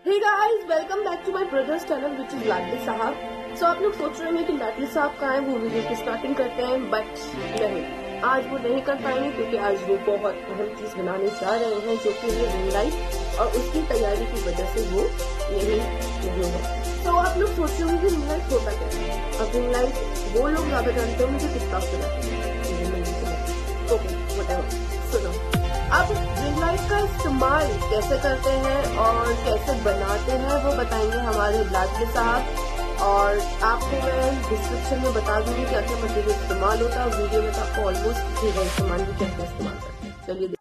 Hey guys, welcome back to my brother's channel which is Ladlesahab. So आप लोग सोच रहे होंगे कि Ladlesahab कहाँ है, वो वीडियो की स्टार्टिंग करते हैं, बट नहीं, आज वो नहीं कर पाएंगे क्योंकि आज वो बहुत अहम चीज बनाने जा रहे हैं जो कि है रिंगलाइट, और उसकी तैयारी की वजह से वो यही वीडियो है। तो आप लोग सोच रहे होंगे कि रिंगलाइट होता क्या है। अब रिंगलाइट वो लोग ज्यादा जानते हैं, मुझे कितना सुनो। अब रिंगलाइट का इस्तेमाल कैसे करते हैं और कैसे बनाते हैं वो बताएंगे हमारे लाडलेसाहब, और आपको मैं डिस्क्रिप्शन में बता दूंगी क्या क्या मटेरियल इस्तेमाल होता है। वीडियो में तो आपको ऑलमोस्ट दिखेगा सामान भी क्या क्या इस्तेमाल करते हैं। चलिए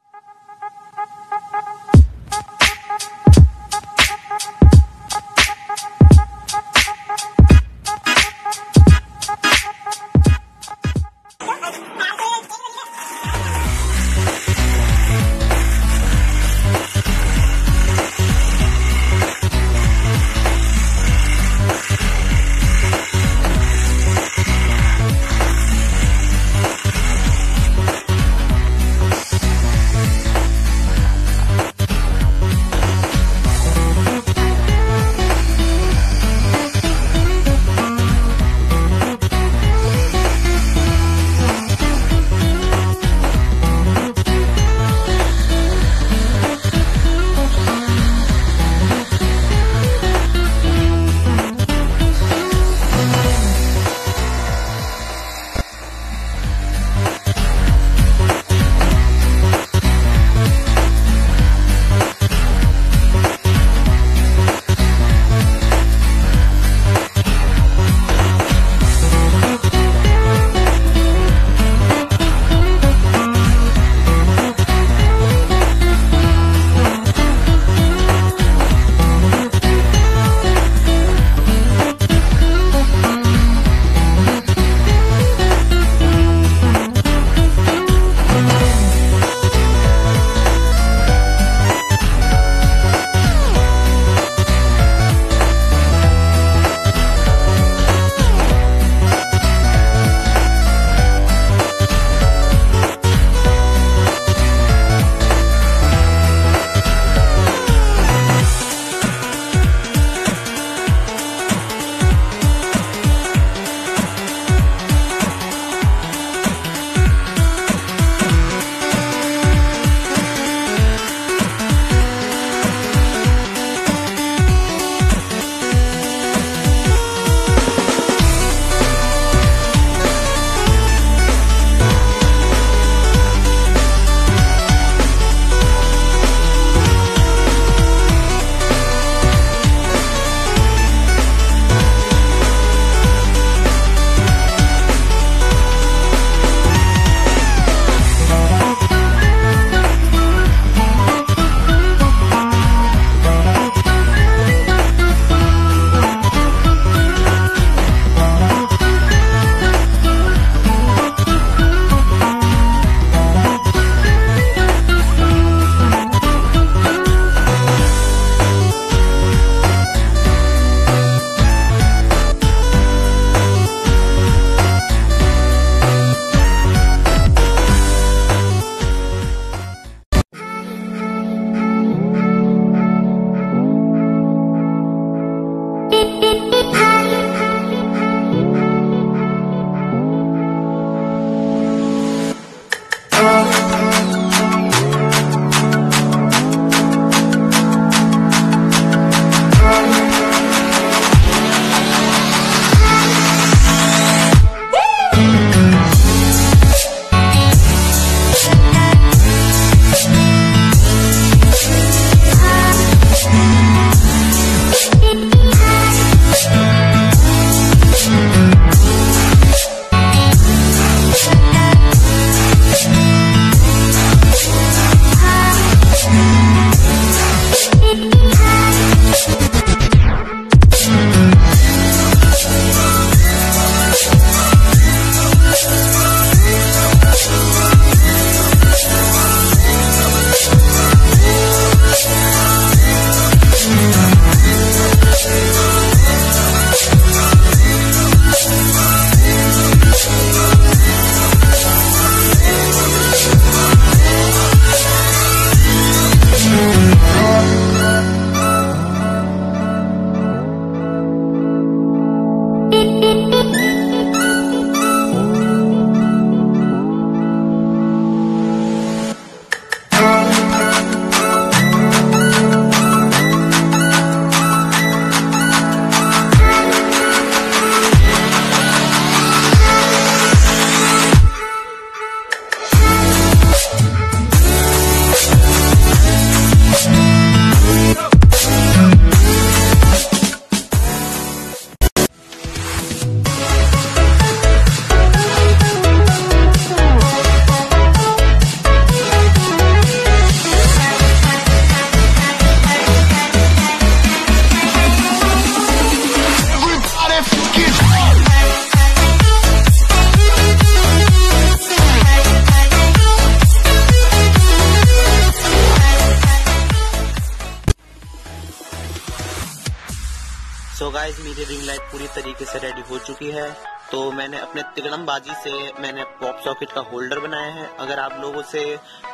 सो गाइज मेरी रिंग लाइट पूरी तरीके से रेडी हो चुकी है। तो मैंने अपने तिगड़मबाजी से मैंने पॉप सॉकेट का होल्डर बनाया है। अगर आप लोगों से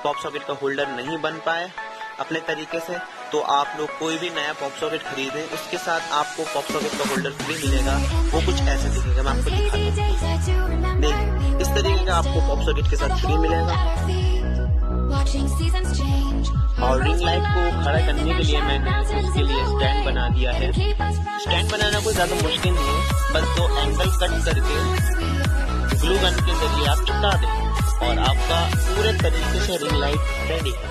पॉप सॉकेट का होल्डर नहीं बन पाए अपने तरीके से, तो आप लोग कोई भी नया पॉप सॉकेट खरीदें, उसके साथ आपको पॉप सॉकेट का होल्डर फ्री मिलेगा। वो कुछ ऐसे दिखेगा, मैं आपको दिखाता हूँ। इस तरीके का आपको पॉप सॉकेट के साथ फ्री मिलेगा। और रिंग लाइट को खड़ा करने के लिए मैंने इसके लिए स्टैंड बना दिया है। स्टैंड बनाना कोई ज्यादा मुश्किल नहीं है, बस 2 एंगल कट करके ग्लू गन के जरिए आप चिपका दें और आपका पूरे तरीके से रिंग लाइट रेडी है।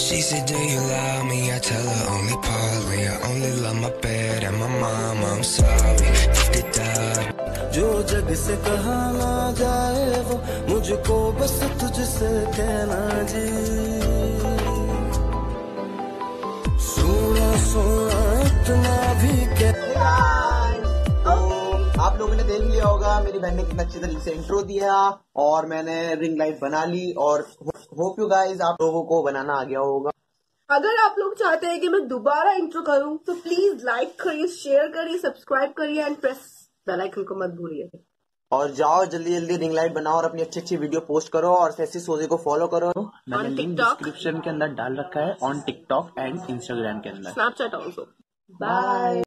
She said, do you love me? I tell her only partly. I only love my bed and my mom, I'm sorry. जो जग से कहा ना जाए वो मुझको बस तुझसे कहना जी। सोना सोना इतना भी आप लोगों ने देख लिया होगा मेरी बहन ने कितना अच्छी तरीके से इंट्रो दिया और मैंने रिंग लाइट बना ली। और होप यू गाइज आप लोगों को बनाना आ गया होगा। अगर आप लोग चाहते हैं कि मैं दोबारा इंट्रो करूं तो प्लीज लाइक करिए, शेयर करिए, सब्सक्राइब करिए एंड प्रेस बेल आइकन को मत भूलिए। और जाओ जल्दी जल्दी रिंग लाइट बनाओ और अपनी अच्छी अच्छी वीडियो पोस्ट करो और फैसी सोजे को फॉलो करो। मैंने लिंक डिस्क्रिप्शन के अंदर डाल रखा है ऑन टिकटॉक एंड इंस्टाग्राम के अंदर, स्नैपचैट ऑल्सो। बाय।